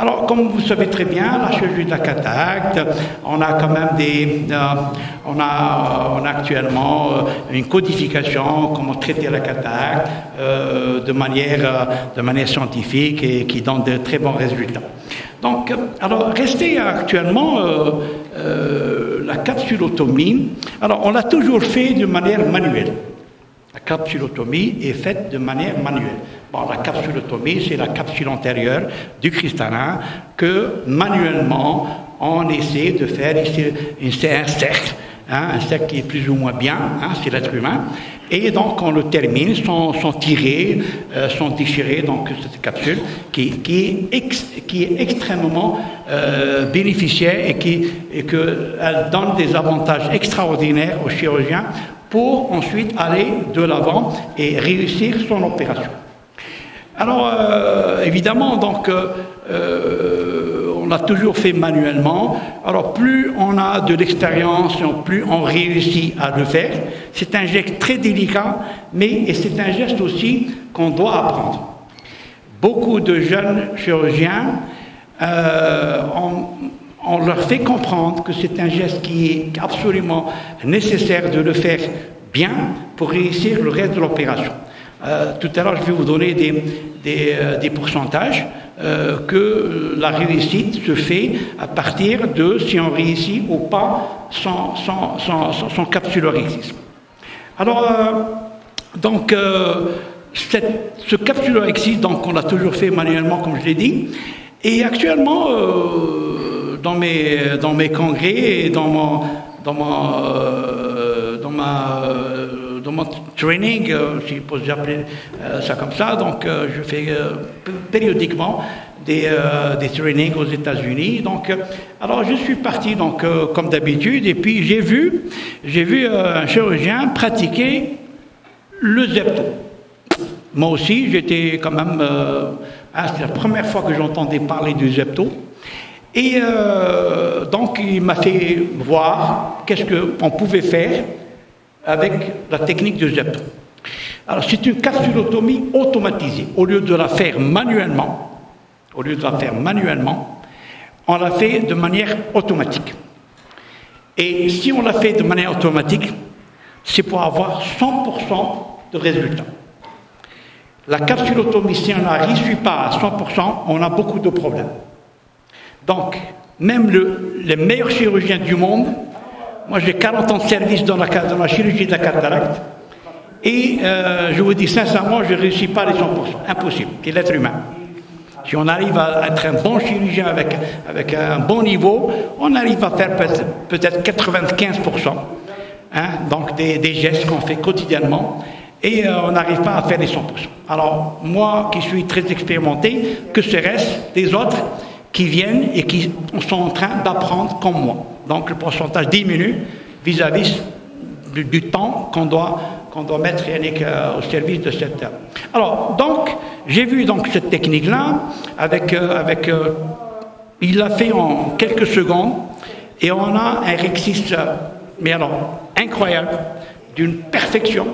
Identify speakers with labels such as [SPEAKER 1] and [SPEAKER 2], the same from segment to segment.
[SPEAKER 1] Alors, comme vous savez très bien, la chirurgie de la cataracte, on a quand même on a actuellement une codification, comment traiter la cataracte de manière scientifique et qui donne de très bons résultats. Donc, alors, restez actuellement la capsulotomie. Alors, on l'a toujours fait de manière manuelle. La capsulotomie est faite de manière manuelle. Bon, la capsulotomie, c'est la capsule antérieure du cristallin que manuellement on essaie de faire ici un cercle, un cercle qui est plus ou moins bien, c'est l'être humain, et donc on le termine, sont tirés, sont déchirés, donc cette capsule qui est extrêmement bénéficiaire et qu'elle donne des avantages extraordinaires aux chirurgiens pour ensuite aller de l'avant et réussir son opération. Alors, évidemment, donc, on l'a toujours fait manuellement. Alors, plus on a de l'expérience, plus on réussit à le faire. C'est un geste très délicat, mais c'est un geste aussi qu'on doit apprendre. Beaucoup de jeunes chirurgiens, on leur fait comprendre que c'est un geste qui est absolument nécessaire de le faire bien pour réussir le reste de l'opération. Tout à l'heure, je vais vous donner des pourcentages que la réussite se fait à partir de si on réussit ou pas son capsulorhexisme. Alors, donc, ce capsulorhexisme, donc, on l'a toujours fait manuellement, comme je l'ai dit, et actuellement, dans mes congrès et dans mon training, si je peux appeler ça comme ça, donc je fais périodiquement des trainings aux États-Unis. Donc, alors je suis parti donc comme d'habitude et puis j'ai vu un chirurgien pratiquer le zepto. Moi aussi, j'étais quand même, c'est la première fois que j'entendais parler du zepto. Et donc, il m'a fait voir qu'est-ce qu'on pouvait faire avec la technique de zepto. Alors, c'est une capsulotomie automatisée. Au lieu de la faire manuellement, on la fait de manière automatique. Et si on la fait de manière automatique, c'est pour avoir 100% de résultats. La capsulotomie, si on ne réussit pas à 100%, on a beaucoup de problèmes. Donc, même les meilleurs chirurgiens du monde, moi j'ai 40 ans de service dans la chirurgie de la cataracte, et je vous dis sincèrement, je ne réussis pas les 100%. Impossible, c'est l'être humain. Si on arrive à être un bon chirurgien avec un bon niveau, on arrive à faire peut-être 95%, donc des gestes qu'on fait quotidiennement, et on n'arrive pas à faire les 100%. Alors, moi qui suis très expérimenté, que serait-ce des autres qui viennent et qui sont en train d'apprendre comme moi. Donc le pourcentage diminue vis-à-vis du temps qu'on doit mettre au service de cette... Alors, donc, j'ai vu donc cette technique-là, il l'a fait en quelques secondes, et on a un rhexis, mais alors, incroyable, d'une perfection.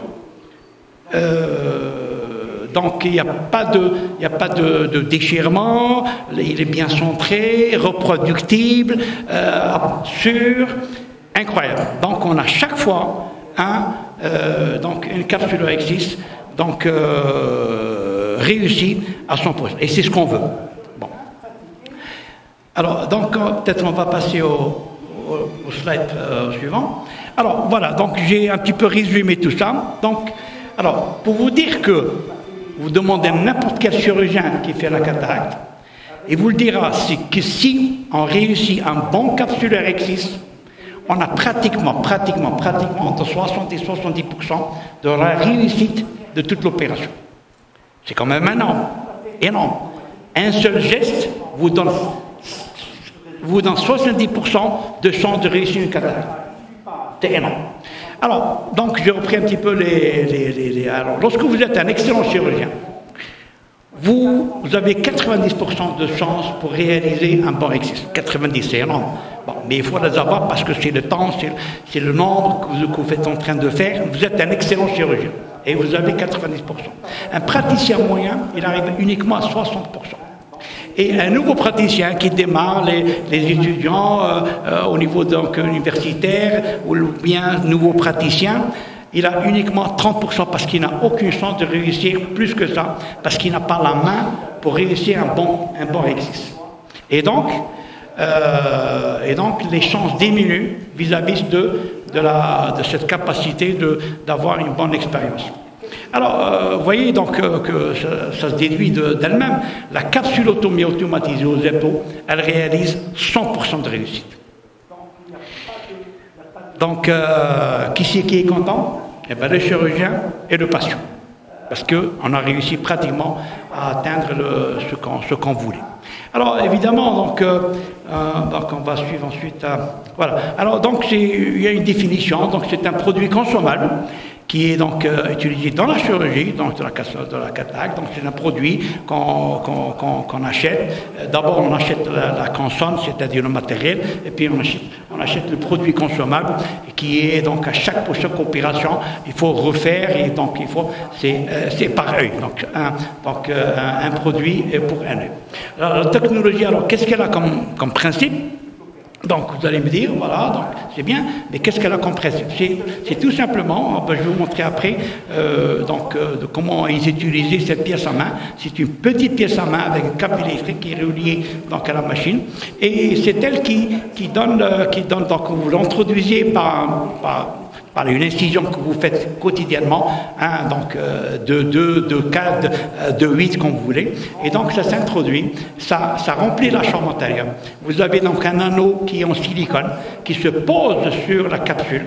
[SPEAKER 1] Donc il n'y a pas de déchirement, il est bien centré, reproductible, sûr, incroyable. Donc on a chaque fois donc une capsulorhexis donc réussie à 100%. Et c'est ce qu'on veut. Bon. Alors donc peut-être on va passer au slide suivant. Alors voilà, donc j'ai un petit peu résumé tout ça. Donc, alors pour vous dire que vous demandez à n'importe quel chirurgien qui fait la cataracte, et vous le dira que si on réussit un bon capsulorhexis, on a pratiquement entre 60 et 70% de la réussite de toute l'opération. C'est quand même énorme. Un seul geste vous donne 70% de chance de réussir une cataracte. C'est énorme. Alors, donc j'ai repris un petit peu alors, lorsque vous êtes un excellent chirurgien, vous avez 90% de chances pour réaliser un bon exercice. 90, c'est énorme. Bon, mais il faut les avoir parce que c'est le temps, c'est le nombre que vous êtes en train de faire. Vous êtes un excellent chirurgien et vous avez 90%. Un praticien moyen, il arrive uniquement à 60%. Et un nouveau praticien qui démarre, les étudiants au niveau donc, universitaire ou bien nouveau praticien, il a uniquement 30% parce qu'il n'a aucune chance de réussir plus que ça, parce qu'il n'a pas la main pour réussir un bon exercice. Et donc les chances diminuent vis-à-vis de cette capacité d'avoir une bonne expérience. Alors, vous voyez donc que ça se déduit d'elle-même. La capsulotomie automatisée aux épaules, elle réalise 100% de réussite. Donc, qui est content? Eh bien, le chirurgien et le patient. Parce qu'on a réussi pratiquement à atteindre ce qu'on voulait. Alors, évidemment, donc on va suivre ensuite. Voilà. Alors, donc, il y a une définition. Donc, c'est un produit consommable qui est donc utilisé dans la chirurgie, donc de la cataracte. Donc c'est un produit qu'on achète. D'abord on achète la consonne, c'est-à-dire le matériel, et puis on achète le produit consommable qui est donc à chaque opération, il faut refaire et donc c'est par œil. Donc un produit pour un œil. Alors, la technologie, alors qu'est-ce qu'elle a comme principe? Donc, vous allez me dire, voilà, donc c'est bien, mais qu'est-ce qu'elle a comme principe? C'est tout simplement, je vais vous montrer après, de comment ils utilisaient cette pièce à main. C'est une petite pièce à main avec un câble électrique qui est relié donc, à la machine. Et c'est elle qui donne, donc vous l'introduisez par une incision que vous faites quotidiennement, hein, donc de 4, de 8, comme vous voulez. Et donc ça s'introduit, ça remplit la chambre antérieure. Vous avez donc un anneau qui est en silicone, qui se pose sur la capsule.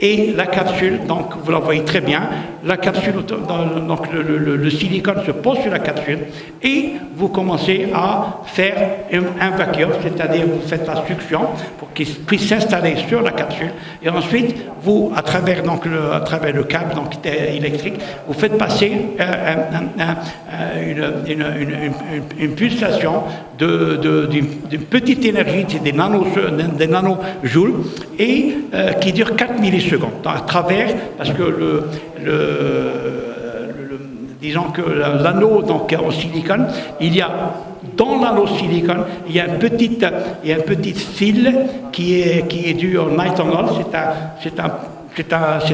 [SPEAKER 1] Et la capsule, donc vous la voyez très bien, la capsule, donc le silicone se pose sur la capsule et vous commencez à faire un vacuum, c'est-à-dire vous faites la succion pour qu'il puisse s'installer sur la capsule et ensuite vous, à travers le câble donc, électrique, vous faites passer une pulsation d'une petite énergie, c'est des nanojoules et qui dure 4 millisecondes à travers, parce que disons que l'anneau donc en silicone, il y a dans l'anneau silicone, il y a un petit fil qui est dû au nitinol, c'est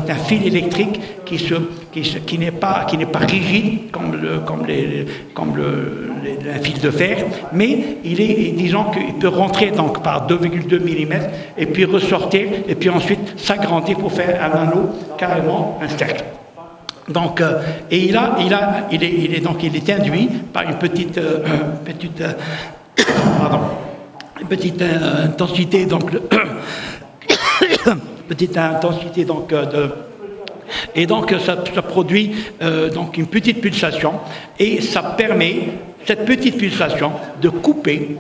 [SPEAKER 1] un fil électrique qui n'est pas rigide comme un fil de fer, mais disons qu'il peut rentrer donc par 2,2 mm et puis ressortir et puis ensuite s'agrandir pour faire un anneau carrément un cercle. Donc, et il est induit par une petite intensité donc petite intensité donc et donc ça produit donc une petite pulsation et ça permet cette petite pulsation de couper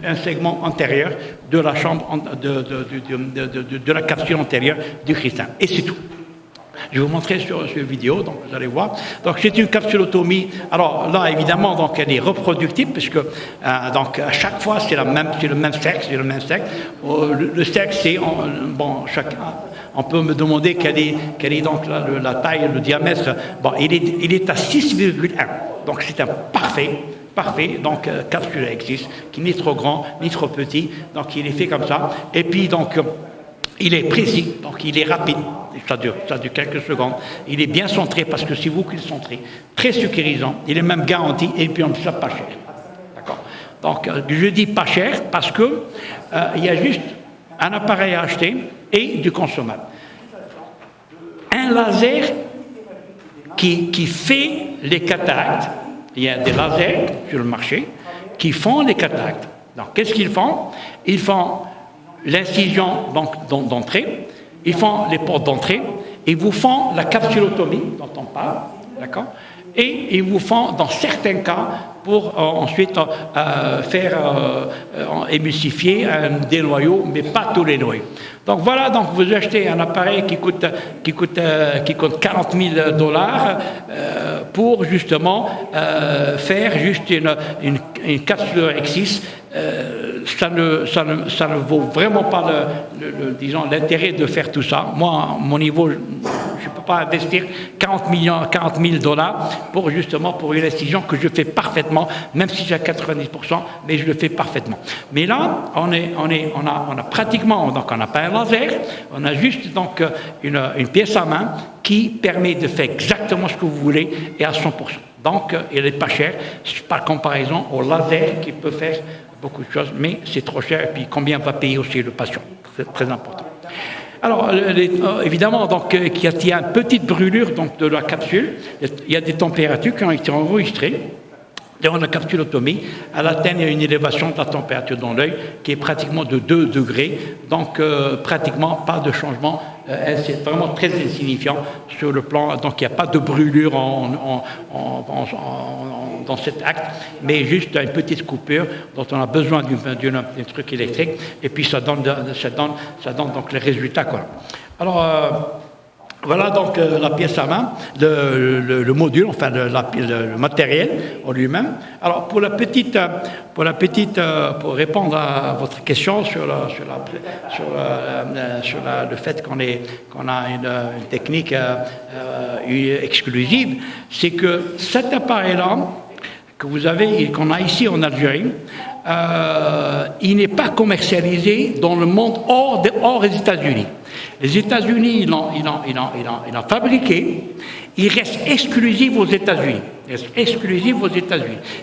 [SPEAKER 1] un segment antérieur de la chambre de la capsule antérieure du cristallin et c'est tout. Je vais vous montrer sur cette vidéo, donc vous allez voir. Donc c'est une capsulotomie. Alors là, évidemment, donc elle est reproductible puisque donc à chaque fois c'est le même sexe. Le sexe, c'est chacun. On peut me demander quelle est donc la taille, le diamètre. Bon, il est à 6,1. Donc c'est un parfait, donc capsule existe, qui n'est trop grand ni trop petit. Donc il est fait comme ça. Et puis donc il est précis, donc il est rapide. Ça dure quelques secondes. Il est bien centré parce que c'est vous qui le centrez. Très sécurisant. Il est même garanti et puis en plus ça pas cher. D'accord. Donc je dis pas cher parce que il y a juste un appareil à acheter et du consommable. Un laser qui fait les cataractes. Il y a des lasers sur le marché qui font les cataractes. Donc qu'est-ce qu'ils font? Ils font l'incision d'entrée. Ils font les portes d'entrée, ils vous font la capsulotomie dont on parle, d'accord? Et ils vous font, dans certains cas, pour ensuite faire émulsifier des noyaux, mais pas tous les noyaux. Donc voilà, donc vous achetez un appareil qui coûte 40 000 dollars pour justement faire juste une capsule Rexis. Ça ne vaut vraiment pas disons, l'intérêt de faire tout ça. Moi, à mon niveau, je ne peux pas investir 40 000 dollars pour une incision que je fais parfaitement, même si j'ai 90%, mais je le fais parfaitement. Mais là, on a pratiquement, donc on n'a pas un laser, on a juste donc une pièce à main qui permet de faire exactement ce que vous voulez et à 100%. Donc, elle n'est pas chère par comparaison au laser qui peut faire beaucoup de choses, mais c'est trop cher. Et puis, combien va payer aussi le patient? C'est très important. Alors, évidemment, donc, il y a une petite brûlure donc, de la capsule. Il y a des températures qui ont été enregistrées. Dans la capsulotomie, elle atteint une élévation de la température dans l'œil qui est pratiquement de 2 degrés. Donc, pratiquement pas de changement. C'est vraiment très insignifiant sur le plan. Donc, il n'y a pas de brûlure dans cet acte, mais juste une petite coupure dont on a besoin d'un truc électrique. Et puis, ça donne donc les résultats, quoi. Alors, voilà donc la pièce à main, le module, enfin le matériel en lui-même. Alors pour répondre à votre question sur le fait qu'on a une technique exclusive, c'est que cet appareil-là que vous avez, qu'on a ici en Algérie, il n'est pas commercialisé dans le monde hors des États-Unis. Les États-Unis, ils l'ont fabriqué. Il reste exclusif aux États-Unis.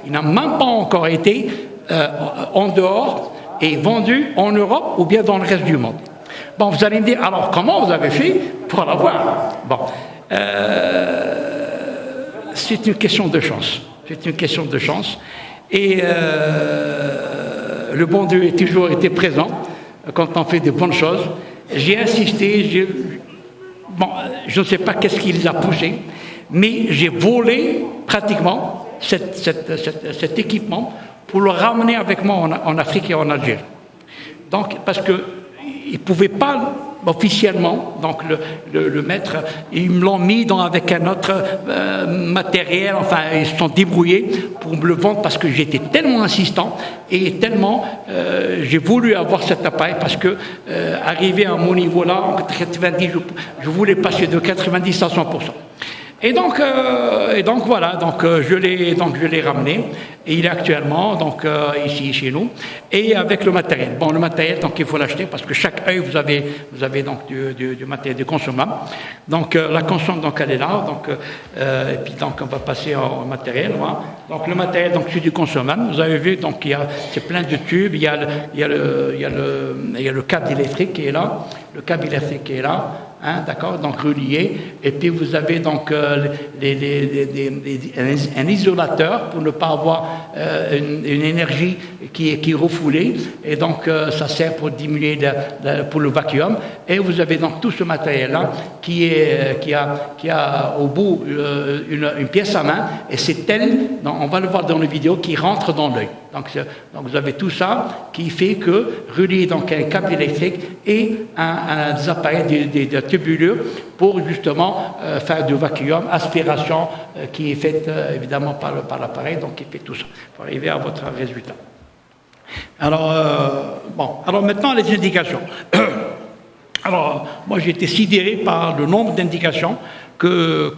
[SPEAKER 1] Il n'a même pas encore été en dehors et vendu en Europe ou bien dans le reste du monde. Bon, vous allez me dire, alors comment vous avez fait pour l'avoir? Bon, c'est une question de chance. Et le bon Dieu a toujours été présent quand on fait de bonnes choses. J'ai insisté, je ne sais pas qu'est-ce qui les a poussés, mais j'ai volé pratiquement cet équipement pour le ramener avec moi en Afrique et en Algérie. Donc, parce qu'ils ne pouvaient pas officiellement donc le mettre, ils me l'ont mis avec un autre matériel, enfin ils se sont débrouillés pour me le vendre parce que j'étais tellement insistant et tellement j'ai voulu avoir cet appareil parce que arrivé à mon niveau là, en 90, je voulais passer de 90 à 100%. Et donc voilà, je l'ai ramené et il est actuellement ici chez nous et avec le matériel. Bon, le matériel donc il faut l'acheter parce que chaque œil vous avez donc du matériel de consommable. Donc la console donc elle est là et puis donc on va passer au matériel. Voilà. Donc le matériel donc c'est du consommable. Vous avez vu donc c'est plein de tubes. Il y a le câble électrique qui est là. Le câble électrique qui est là. Hein, d'accord, donc relié, et puis vous avez donc un isolateur pour ne pas avoir une énergie qui est refoulée, et donc ça sert pour diminuer pour le vacuum, et vous avez donc tout ce matériel-là qui a au bout une pièce à main, et c'est elle, on va le voir dans la vidéo, qui rentre dans l'œil. Donc vous avez tout ça qui fait que relié donc un câble électrique et des appareils de tubulure pour justement faire du vacuum, aspiration qui est faite évidemment par l'appareil, donc qui fait tout ça pour arriver à votre résultat. Alors maintenant les indications. Alors moi j'ai été sidéré par le nombre d'indications que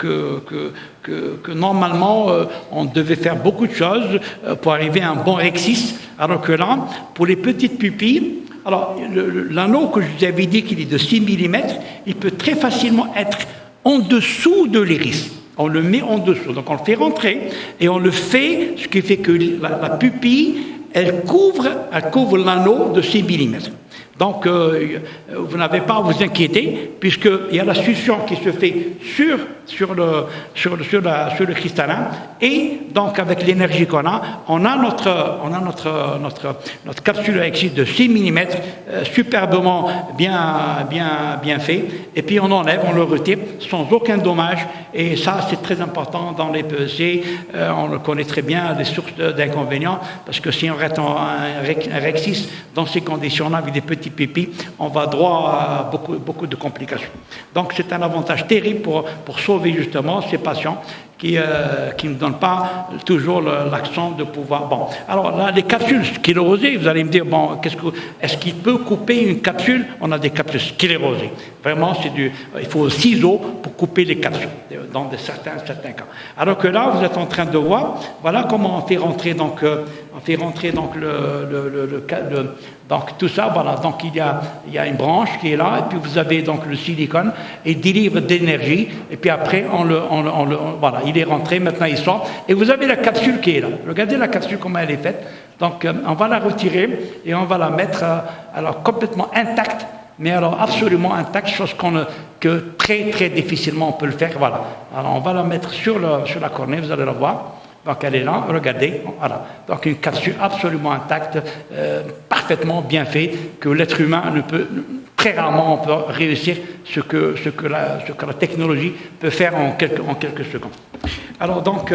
[SPEAKER 1] normalement on devait faire beaucoup de choses pour arriver à un bon Rexis, alors que là, pour les petites pupilles, alors l'anneau que je vous avais dit qu'il est de 6 mm, il peut très facilement être en dessous de l'iris. On le met en dessous, donc on le fait rentrer et on le fait, ce qui fait que la pupille, elle couvre l'anneau de 6 mm. Donc, vous n'avez pas à vous inquiéter, puisqu'il y a la succion qui se fait sur le cristallin, et donc avec l'énergie qu'on a, on a notre capsule à excise de 6 mm, superbement bien fait, et puis on enlève, on le retire sans aucun dommage, et ça c'est très important dans les PEC. On le connaît très bien, les sources d'inconvénients, parce que si on reste un Rexis dans ces conditions-là, avec des petits pépis, on va droit à beaucoup de complications. Donc c'est un avantage terrible pour sauver justement ces patients qui ne donnent pas toujours l'accent de pouvoir. Bon, alors là, les capsules sclérosées, vous allez me dire, bon, est-ce qu'il peut couper une capsule? On a des capsules sclérosées. Vraiment, il faut 6 os pour couper les capsules, dans certains cas. Alors que là, vous êtes en train de voir, voilà comment on fait rentrer donc donc tout ça, voilà. Donc il y a une branche qui est là, et puis vous avez donc le silicone, et délivre d'énergie, et puis après voilà, il est rentré, maintenant il sort, et vous avez la capsule qui est là. Regardez la capsule comment elle est faite. Donc on va la retirer et on va la mettre alors complètement intacte, mais alors absolument intacte, chose que très très difficilement on peut le faire. Voilà. Alors on va la mettre sur la cornée, vous allez la voir. Donc elle est là, regardez, voilà. Donc une capsule absolument intacte, parfaitement bien faite, que l'être humain ne peut, très rarement on peut réussir ce que la technologie peut faire en quelques secondes. Alors donc,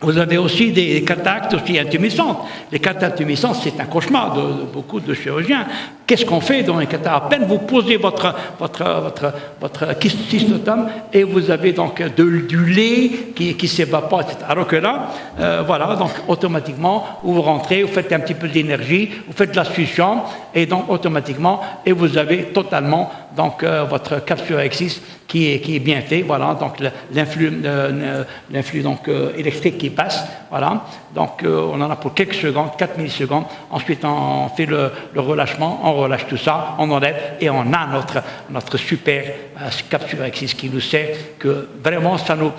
[SPEAKER 1] vous avez aussi des cataractes aussi intumissantes. Les cataractes intumissantes, c'est un cauchemar de beaucoup de chirurgiens. Qu'est-ce qu'on fait dans les cataractes? À peine vous posez votre cystotomes et vous avez donc du lait qui s'évapore, etc. Alors que là, voilà, donc automatiquement, vous rentrez, vous faites un petit peu d'énergie, vous faites de la succion, et donc automatiquement, et vous avez totalement donc votre capsule Rexis qui est bien fait, voilà, donc l'influx donc électrique qui passe, voilà, donc on en a pour quelques secondes, 4 millisecondes, ensuite on fait le relâchement, on relâche tout ça, on enlève, et on a notre super capsule Rexis qui nous sert, que vraiment ça nous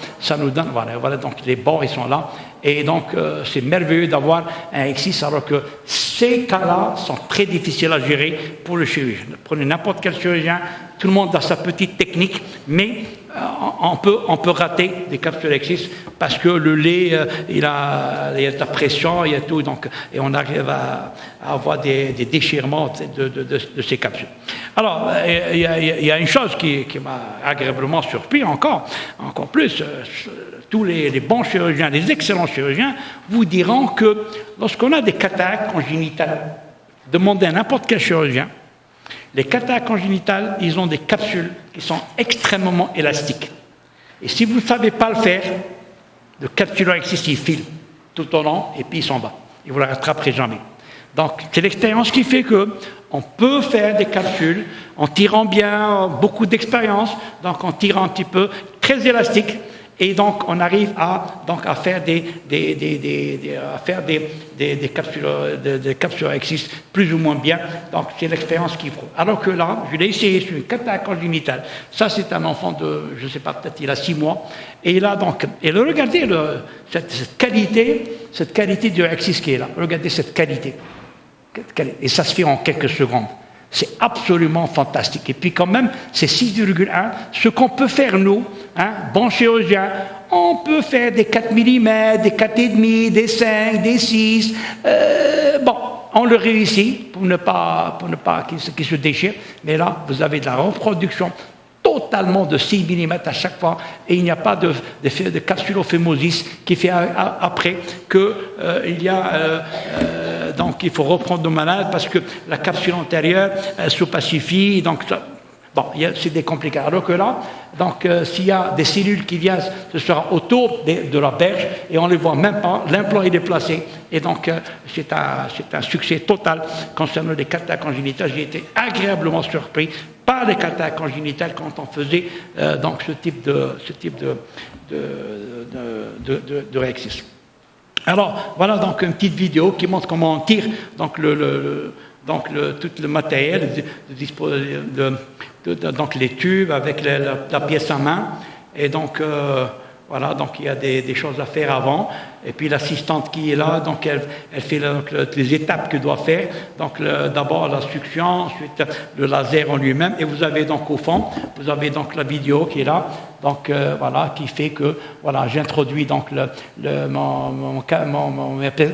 [SPEAKER 1] donne, voilà, donc les bords ils sont là, et donc c'est merveilleux d'avoir un Rexis, alors que ces cas-là sont très difficiles à gérer pour le chirurgien. Prenez n'importe quel chirurgien, tout le monde a sa petite technique, mais on peut rater des capsules Rexis parce que le lait, il y a de la pression, il y a tout, donc, et on arrive à avoir des déchirements de ces capsules. Alors, il y a une chose qui m'a agréablement surpris encore plus. Tous les bons chirurgiens, les excellents chirurgiens vous diront que lorsqu'on a des cataractes congénitales, demandez à n'importe quel chirurgien, les cataractes congénitales, ils ont des capsules qui sont extrêmement élastiques. Et si vous ne savez pas le faire, le capsulaire Rexis, il file tout au long et puis il s'en va. Il ne vous la rattraperez jamais. Donc, c'est l'expérience qui fait qu'on peut faire des capsules en tirant bien, beaucoup d'expérience, donc en tirant un petit peu, très élastique. Et donc, on arrive à faire des capsules Rexis plus ou moins bien. Donc, c'est l'expérience qu'il faut. Alors que là, je l'ai essayé sur une cataracte congénitale. Ça, c'est un enfant de, je ne sais pas, peut-être il a 6 mois. Et là, donc, regardez cette qualité du Rexis qui est là. Regardez cette qualité. Et ça se fait en quelques secondes. C'est absolument fantastique. Et puis quand même, c'est 6,1. Ce qu'on peut faire, nous, bons chirurgiens, on peut faire des 4 mm, des 4,5, des 5, des 6. Bon, on le réussit pour ne pas qu'il se déchire. Mais là, vous avez de la reproduction totalement de 6 mm à chaque fois, et il n'y a pas de capsulophémosis qui fait après qu'il y a donc il faut reprendre le malade parce que la capsule antérieure se pacifie, donc bon, c'est des complications. Alors que là, donc s'il y a des cellules qui viennent, ce sera autour de la berge et on ne les voit même pas, l'implant est déplacé, et donc c'est un succès total concernant les cataractes congénitales. J'ai été agréablement surpris par les cataractes congénitales quand on faisait donc ce type de Rexis. Alors, voilà donc une petite vidéo qui montre comment on tire donc tout le matériel, donc les tubes avec la pièce à main. Et donc, Voilà, donc il y a des choses à faire avant. Et puis l'assistante qui est là, donc elle fait les étapes que doit faire. Donc d'abord la succion, ensuite le laser en lui-même. Et vous avez donc au fond, vous avez donc la vidéo qui est là. Donc voilà, qui fait que voilà, j'introduis donc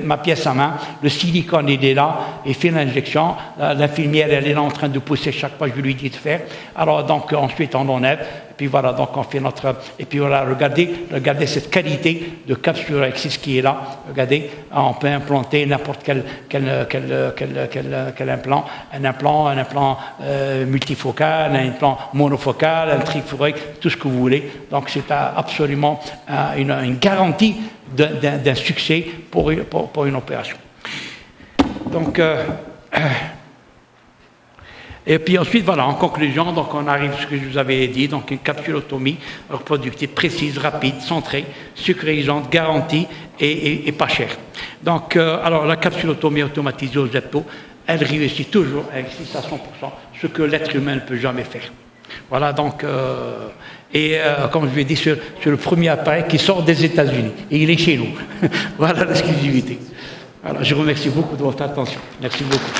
[SPEAKER 1] ma pièce à main, le silicone il est là, et fait l'injection. L'infirmière elle est là en train de pousser chaque fois que je lui dis de faire. Alors donc ensuite on enlève. Et puis voilà, donc on fait notre... Et puis voilà, regardez cette qualité de capsule avec ce qui est là. Regardez, on peut implanter n'importe quel implant. Un implant multifocal, un implant monofocal, un trifocal, tout ce que vous voulez. Donc c'est absolument une garantie d'un succès pour une opération. Donc... Et puis ensuite, voilà, en conclusion, donc on arrive à ce que je vous avais dit, donc une capsulotomie reproductive précise, rapide, centrée, sécurisante, garantie et pas chère. Donc, alors la capsulotomie automatisée aux heptos, elle réussit toujours avec 6 à 100%, ce que l'être humain ne peut jamais faire. Voilà, donc, comme je l'ai dit, c'est le premier appareil qui sort des États-Unis, et il est chez nous. Voilà l'exclusivité. Alors, je vous remercie beaucoup de votre attention. Merci beaucoup.